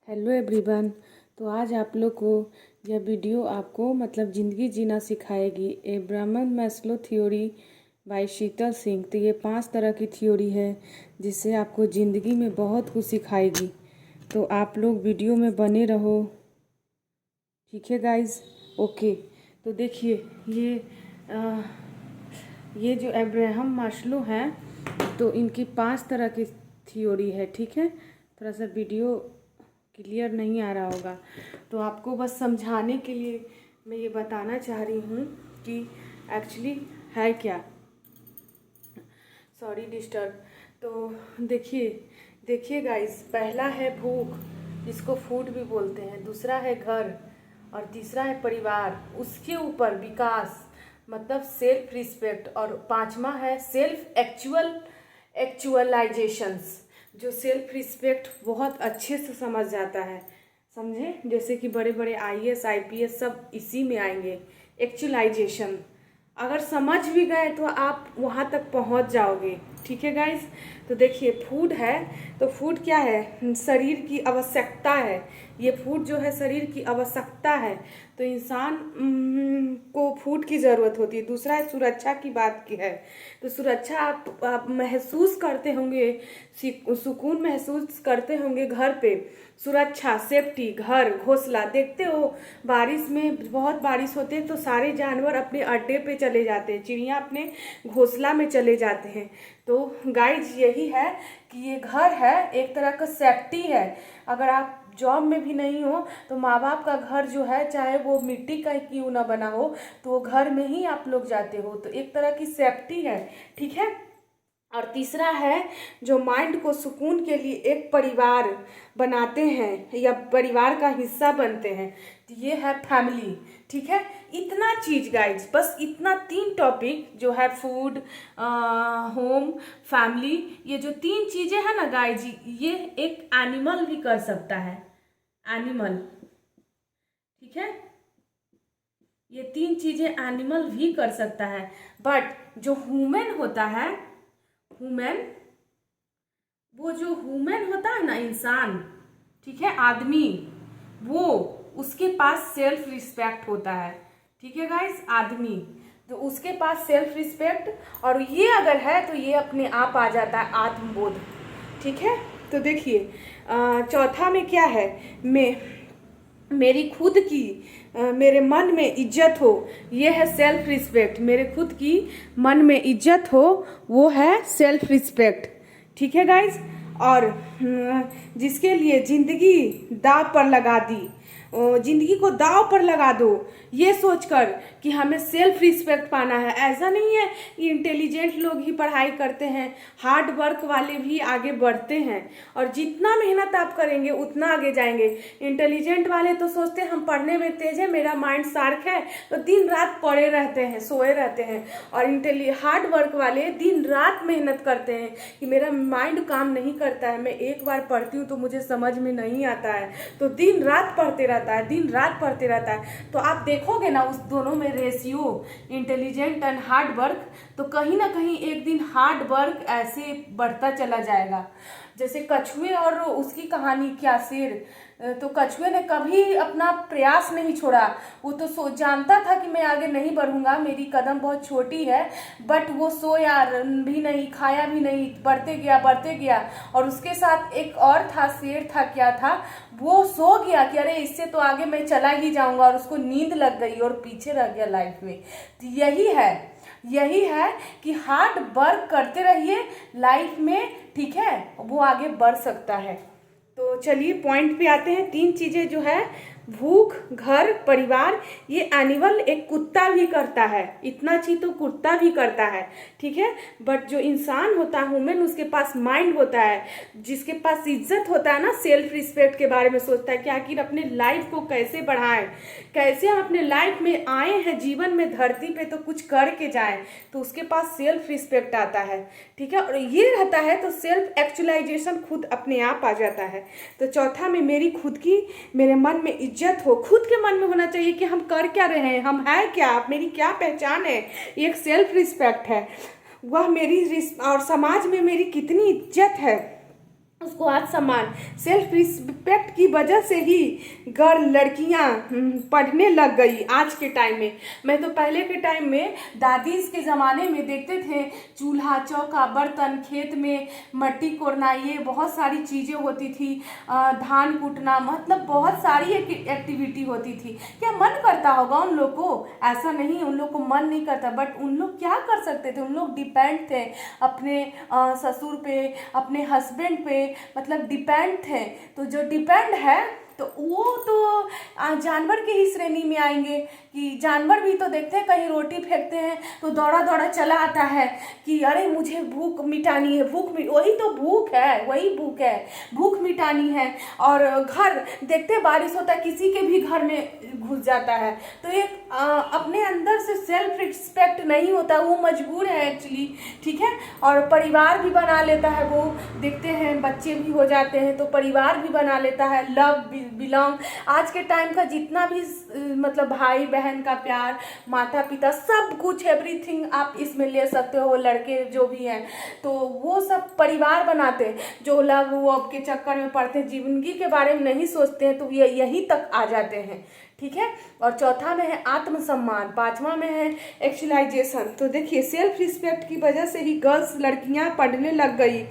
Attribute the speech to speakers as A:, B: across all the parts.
A: Hello everyone. तो आज आप लोग को यह वीडियो आपको ज़िंदगी जीना सिखाएगी। एब्राहम मैस्लो थ्योरी बाय शीतल सिंह। तो ये 5 तरह की थ्योरी है जिससे आपको ज़िंदगी में बहुत कुछ सिखाएगी। तो आप लोग वीडियो में बने रहो, ठीक है गाइस? ओके। तो देखिए ये जो एब्राहम मैस्लो हैं तो इनकी 5 तरह की थ्योरी है, ठीक है? थोड़ा सा वीडियो क्लियर नहीं आ रहा होगा तो आपको बस समझाने के लिए मैं ये बताना चाह रही हूँ कि एक्चुअली है क्या। Sorry disturb. तो देखिए गाइस, पहला है भूख, जिसको फूड भी बोलते हैं। दूसरा है घर और तीसरा है परिवार। उसके ऊपर विकास सेल्फ रिस्पेक्ट। और पांचवा है सेल्फ एक्चुअलाइजेशंस, जो सेल्फ रिस्पेक्ट बहुत अच्छे से समझ जाता है, समझे? जैसे कि बड़े बड़े आईएएस आईपीएस सब इसी में आएंगे। एक्चुअलाइजेशन अगर समझ भी गए तो आप वहाँ तक पहुँच जाओगे, ठीक है गाइस? तो देखिए, फूड है तो फूड क्या है? शरीर की आवश्यकता है। ये फूड जो है शरीर की आवश्यकता है, तो इंसान को फूड की ज़रूरत होती है। दूसरा है सुरक्षा की बात की है, तो सुरक्षा आप महसूस करते होंगे, सुकून महसूस करते होंगे घर पे। सुरक्षा, सेफ्टी, घर, घोंसला। देखते हो बारिश में, बहुत बारिश होते हैं तो सारे जानवर अपने अड्डे पे चले जाते हैं, चिड़िया अपने घोंसला में चले जाते हैं। तो गाइज यही है कि ये घर है, एक तरह का सेफ्टी है। अगर आप जॉब में भी नहीं हो तो माँ बाप का घर जो है, चाहे वो मिट्टी का क्यों ना बना हो, तो वो घर में ही आप लोग जाते हो, तो एक तरह की सेफ्टी है, ठीक है? और तीसरा है जो माइंड को सुकून के लिए एक परिवार बनाते हैं या परिवार का हिस्सा बनते हैं, तो ये है फैमिली, ठीक है? इतना चीज गाइज, बस इतना 3 टॉपिक जो है फूड, होम, फैमिली, ये जो 3 चीजें हैं ना गाइज, ये एक एनिमल भी कर सकता है। एनिमल, ठीक है? ये 3 चीजें एनिमल भी कर सकता है, बट जो ह्यूमन होता है, वो जो ह्यूमन होता है ना, इंसान, ठीक है, आदमी, वो उसके पास सेल्फ रिस्पेक्ट होता है, ठीक है गाइस? आदमी तो उसके पास सेल्फ रिस्पेक्ट, और ये अगर है तो ये अपने आप आ जाता है आत्मबोध, ठीक है? तो देखिए चौथा में क्या है? मेरी खुद की मेरे मन में इज्जत हो, ये है सेल्फ रिस्पेक्ट। मेरे खुद की मन में इज्जत हो, वो है सेल्फ रिस्पेक्ट, ठीक है गाइस? और जिसके लिए जिंदगी दाव पर लगा दी, जिंदगी को दाव पर लगा दो, ये सोचकर कि हमें सेल्फ रिस्पेक्ट पाना है। ऐसा नहीं है कि इंटेलिजेंट लोग ही पढ़ाई करते हैं, हार्ड वर्क वाले भी आगे बढ़ते हैं, और जितना मेहनत आप करेंगे उतना आगे जाएंगे। इंटेलिजेंट वाले तो सोचते हैं हम पढ़ने में तेज है, मेरा माइंड शार्प है, तो दिन रात पढ़े रहते हैं, सोए रहते हैं। और हार्ड वर्क वाले दिन रात मेहनत करते हैं कि मेरा माइंड काम नहीं करता है, मैं एक बार पढ़ती हूँ तो मुझे समझ में नहीं आता है, तो दिन रात पढ़ते रहता है, दिन रात पढ़ते रहता है। तो आप देखोगे ना उस दोनों में ratio, intelligent and hard work, तो कहीं ना कहीं एक दिन हार्ड वर्क ऐसे बढ़ता चला जाएगा। जैसे कछुए और उसकी कहानी, क्या शेर, तो कछुए ने कभी अपना प्रयास नहीं छोड़ा। वो तो जानता था कि मैं आगे नहीं बढ़ूंगा, मेरी कदम बहुत छोटी है, बट वो सोया भी नहीं, खाया भी नहीं, बढ़ते गया। और उसके साथ एक और था, शेर था, क्या था, वो सो गया कि अरे इससे तो आगे मैं चला ही जाऊंगा, और उसको नींद लग गई और पीछे रह गया लाइफ में। तो यही है कि हार्ड वर्क करते रहिए लाइफ में, ठीक है? वो आगे बढ़ सकता है। तो चलिए पॉइंट पे आते हैं। 3 चीजें जो है, भूख, घर, परिवार, ये एनिमल एक कुत्ता भी करता है, इतना चीज तो कुत्ता भी करता है, ठीक है? बट जो इंसान होता है ह्यूमन, उसके पास माइंड होता है, जिसके पास इज्जत होता है ना, सेल्फ रिस्पेक्ट के बारे में सोचता है कि आखिर अपने लाइफ को कैसे बढ़ाएं, कैसे हम अपने लाइफ में आए हैं जीवन में, धरती पे, तो कुछ करके जाएं, तो उसके पास सेल्फ रिस्पेक्ट आता है, ठीक है? और ये रहता है तो सेल्फ एक्चुअलाइजेशन खुद अपने आप आ जाता है। तो चौथा में मेरी खुद की, मेरे मन में इज्जत हो, खुद के मन में होना चाहिए कि हम कर क्या रहे हैं, हम है क्या, मेरी क्या पहचान है, एक सेल्फ रिस्पेक्ट है, वह मेरी और समाज में मेरी कितनी इज्जत है, उसको आत्मसम्मान, सेल्फ रिस्पेक्ट की वजह से ही गर्ल लड़कियां पढ़ने लग गई आज के टाइम में। मैं तो पहले के टाइम में दादी के ज़माने में देखते थे चूल्हा चौका बर्तन, खेत में मट्टी कोड़ना, ये बहुत सारी चीज़ें होती थी, धान कूटना, मतलब बहुत सारी एक्टिविटी होती थी। क्या मन करता होगा उन लोग को? ऐसा नहीं, उन लोग को मन नहीं करता, बट उन लोग क्या कर सकते थे? उन लोग डिपेंड थे अपने ससुर पे, अपने हस्बैंड पे, मतलब डिपेंड थे। तो जो डिपेंड है तो वो तो जानवर के ही श्रेणी में आएंगे कि जानवर भी तो देखते हैं कहीं रोटी फेंकते हैं तो दौड़ा दौड़ा चला आता है कि अरे मुझे भूख मिटानी है, वही तो भूख है, वही भूख है, भूख मिटानी है। और घर देखते बारिश होता है किसी के भी घर में घुस जाता है। तो एक अपने अंदर से सेल्फ रिस्पेक्ट नहीं होता, वो मजबूर है एक्चुअली, ठीक है। और परिवार भी बना लेता है, वो देखते हैं बच्चे भी हो जाते हैं तो परिवार भी बना लेता है, लव बिलोंग। आज के टाइम का जितना भी मतलब भाई बहन का प्यार, माता पिता, सब कुछ एवरीथिंग आप इसमें ले सकते हो। लड़के जो भी हैं तो वो सब परिवार बनाते हैं, जो लव वो के चक्कर में पड़ते हैं, जिंदगी के बारे में नहीं सोचते हैं, तो ये यहीं तक आ जाते हैं, ठीक है। और चौथा में है आत्मसम्मान, पांचवा में है एक्चुअलाइजेशन। तो देखिए सेल्फ रिस्पेक्ट की वजह से ही गर्ल्स लड़कियां पढ़ने लग गई,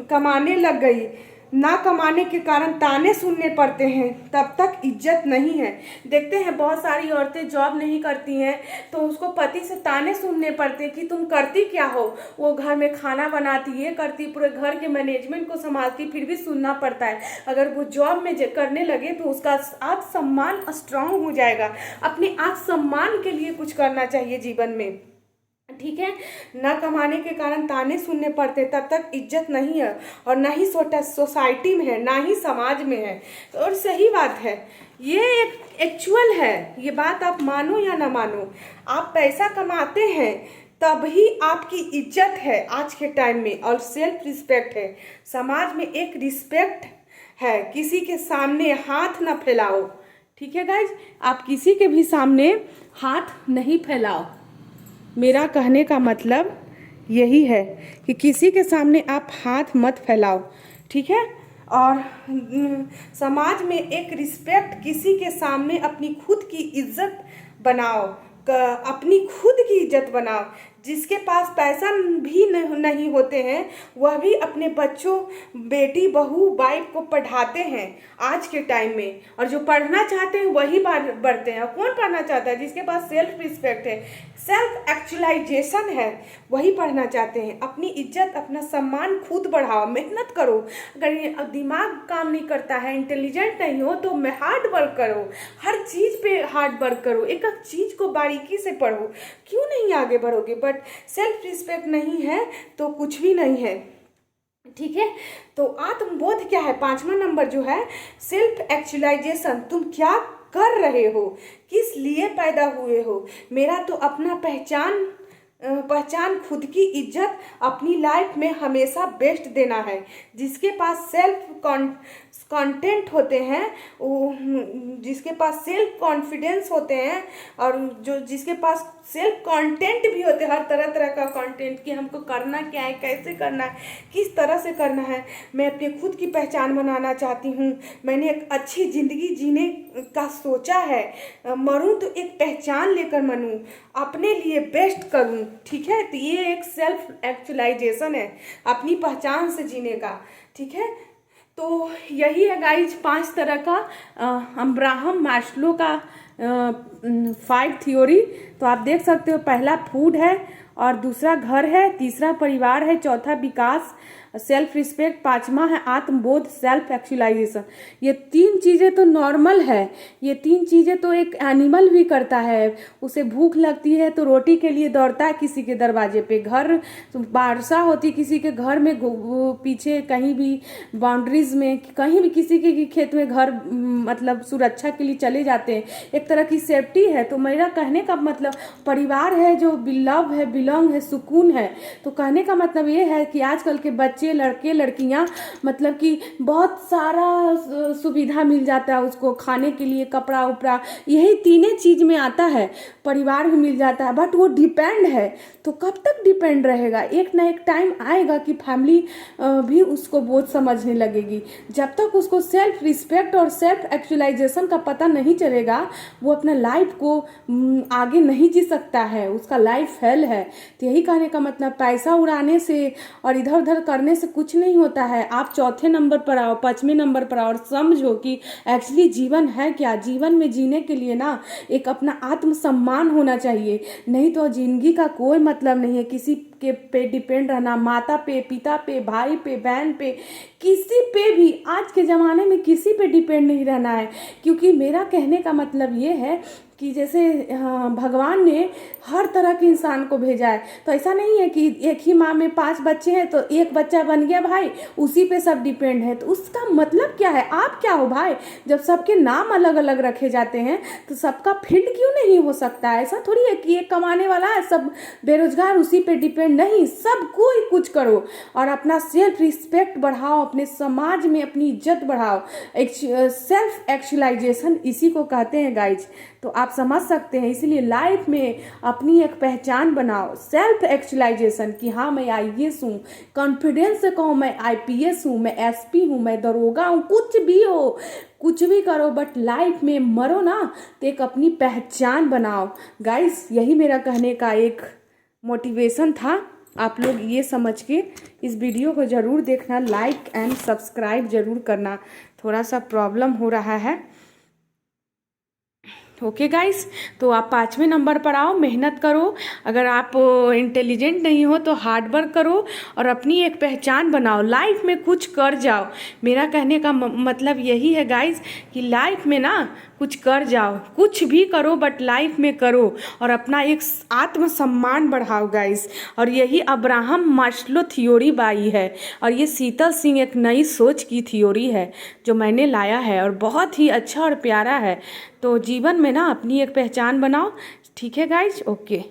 A: कमाने लग गई। ना कमाने के कारण ताने सुनने पड़ते हैं, तब तक इज्जत नहीं है। देखते हैं बहुत सारी औरतें जॉब नहीं करती हैं तो उसको पति से ताने सुनने पड़ते हैं कि तुम करती क्या हो। वो घर में खाना बनाती, ये करती, पूरे घर के मैनेजमेंट को संभालती, फिर भी सुनना पड़ता है। अगर वो जॉब में करने लगे तो उसका आत्मसम्मान स्ट्रांग हो जाएगा। अपने आत्मसम्मान के लिए कुछ करना चाहिए जीवन में, ठीक है। ना कमाने के कारण ताने सुनने पड़ते, तब तक इज्जत नहीं है, और ना ही सोसाइटी में है, ना ही समाज में है। तो और सही बात है, ये एक एक्चुअल है, ये बात आप मानो या ना मानो। आप पैसा कमाते हैं तभी आपकी इज्जत है आज के टाइम में, और सेल्फ रिस्पेक्ट है। समाज में एक रिस्पेक्ट है, किसी के सामने हाथ ना फैलाओ, ठीक है गाइज। आप किसी के भी सामने हाथ नहीं फैलाओ, मेरा कहने का मतलब यही है कि किसी के सामने आप हाथ मत फैलाओ, ठीक है। और समाज में एक रिस्पेक्ट, किसी के सामने अपनी खुद की इज्जत बनाओ, अपनी खुद की इज्जत बनाओ। जिसके पास पैसा भी नहीं होते हैं वह भी अपने बच्चों, बेटी बहू वाइफ को पढ़ाते हैं आज के टाइम में, और जो पढ़ना चाहते हैं वही बढ़ते हैं। और कौन पढ़ना चाहता है? जिसके पास सेल्फ रिस्पेक्ट है, सेल्फ एक्चुअलाइजेशन है, वही पढ़ना चाहते हैं। अपनी इज्जत, अपना सम्मान खुद बढ़ाओ, मेहनत करो। अगर दिमाग काम नहीं करता है, इंटेलिजेंट नहीं हो तो हार्ड वर्क करो, हर चीज़ पे हार्ड वर्क करो, एक एक चीज़ को बारीकी से पढ़ो, क्यों नहीं आगे बढ़ोगे। बट सेल्फ रिस्पेक्ट नहीं है तो कुछ भी नहीं है, ठीक है। तो आत्मबोध क्या है? पांचवा नंबर जो है सेल्फ एक्चुअलाइजेशन। तुम क्या कर रहे हो, किस लिए पैदा हुए हो। मेरा तो अपना पहचान, खुद की इज्जत, अपनी लाइफ में हमेशा बेस्ट देना है। जिसके पास सेल्फ कंटेंट होते हैं, वो जिसके पास सेल्फ कॉन्फिडेंस होते हैं, और जो जिसके पास सेल्फ कंटेंट भी होते हैं, हर तरह तरह का कंटेंट कि हमको करना क्या है, कैसे करना है, किस तरह से करना है। मैं अपने खुद की पहचान बनाना चाहती हूँ, मैंने एक अच्छी ज़िंदगी जीने का सोचा है, मरूँ तो एक पहचान लेकर मरूँ, अपने लिए बेस्ट करूँ, ठीक है। तो ये एक सेल्फ एक्चुअलाइजेशन है, अपनी पहचान से जीने का, ठीक है। तो यही है गाइज 5 तरह का अब्राहम मास्लो का 5 थ्योरी। तो आप देख सकते हो, पहला फूड है, और दूसरा घर है, तीसरा परिवार है, चौथा विकास सेल्फ रिस्पेक्ट, पांचवा है आत्मबोध सेल्फ एक्चुअलाइजेशन। ये 3 चीज़ें तो नॉर्मल है, ये 3 चीज़ें तो एक एनिमल भी करता है। उसे भूख लगती है तो रोटी के लिए दौड़ता है किसी के दरवाजे पे, घर वर्षा होती किसी के घर में, पीछे कहीं भी बाउंड्रीज में, कहीं भी किसी के खेत में घर, मतलब सुरक्षा के लिए चले जाते हैं, एक तरह की सेफ्टी है। तो मेरा कहने का मतलब परिवार है जो लव है, बिलोंग है, सुकून है। तो कहने का मतलब ये है कि आजकल के बच्चे बच्चे लड़के लड़कियां मतलब कि बहुत सारा सुविधा मिल जाता है उसको, खाने के लिए, कपड़ा उपड़ा, यही तीनों चीज़ में आता है, परिवार भी मिल जाता है। बट वो डिपेंड है, तो कब तक डिपेंड रहेगा? एक ना एक टाइम आएगा कि फैमिली भी उसको बोझ समझने लगेगी। जब तक उसको सेल्फ रिस्पेक्ट और सेल्फ एक्चुअलाइजेशन का पता नहीं चलेगा, वो अपना लाइफ को आगे नहीं जी सकता है, उसका लाइफ फेल है। तो यही कहने का मतलब, पैसा उड़ाने से और इधर उधर करने से कुछ नहीं होता है। आप चौथे नंबर पर आओ, 5वें नंबर पर आओ और समझो कि एक्चुअली जीवन है क्या। जीवन में जीने के लिए ना एक अपना आत्मसम्मान होना चाहिए, नहीं तो जिंदगी का कोई मतलब नहीं है किसी के पे डिपेंड रहना, माता पे, पिता पे, भाई पे, बहन पे, किसी पे भी आज के ज़माने में किसी पे डिपेंड नहीं रहना है। क्योंकि मेरा कहने का मतलब ये है कि जैसे भगवान ने हर तरह के इंसान को भेजा है, तो ऐसा नहीं है कि एक ही माँ में 5 बच्चे हैं तो एक बच्चा बन गया भाई, उसी पे सब डिपेंड है। तो उसका मतलब क्या है? आप क्या हो भाई? जब सबके नाम अलग अलग रखे जाते हैं तो सबका फील्ड क्यों नहीं हो सकता है? ऐसा थोड़ी है कि एक कमाने वाला है, सब बेरोजगार उसी पे डिपेंड, नहीं, सब कोई कुछ करो और अपना सेल्फ रिस्पेक्ट बढ़ाओ, अपने समाज में अपनी इज्जत बढ़ाओ। सेल्फ एक्चुअलाइजेशन इसी को कहते हैं गाइज। तो आप समझ सकते हैं, इसलिए लाइफ में अपनी एक पहचान बनाओ, सेल्फ एक्चुअलाइजेशन कि हाँ मैं IAS हूँ, कॉन्फिडेंस से कहूँ मैं IPS हूँ, मैं SP हूँ, मैं दरोगा हूँ, कुछ भी हो, कुछ भी करो, बट लाइफ में मरो ना तो एक अपनी पहचान बनाओ। गाइस यही मेरा कहने का एक मोटिवेशन था। आप लोग ये समझ के इस वीडियो को ज़रूर देखना, लाइक एंड सब्सक्राइब ज़रूर करना। थोड़ा सा प्रॉब्लम हो रहा है। ओके गाइस, तो आप 5वें नंबर पर आओ, मेहनत करो। अगर आप इंटेलिजेंट नहीं हो तो हार्ड वर्क करो और अपनी एक पहचान बनाओ, लाइफ में कुछ कर जाओ। मेरा कहने का मतलब यही है गाइस कि लाइफ में ना कुछ कर जाओ, कुछ भी करो बट लाइफ में करो और अपना एक आत्मसम्मान बढ़ाओ गाइस। और यही अब्राहम मास्लो थ्योरी बाई है और ये शीतल सिंह एक नई सोच की थ्योरी है जो मैंने लाया है और बहुत ही अच्छा और प्यारा है। तो जीवन में ना अपनी एक पहचान बनाओ। ठीक है गाइज, ओके।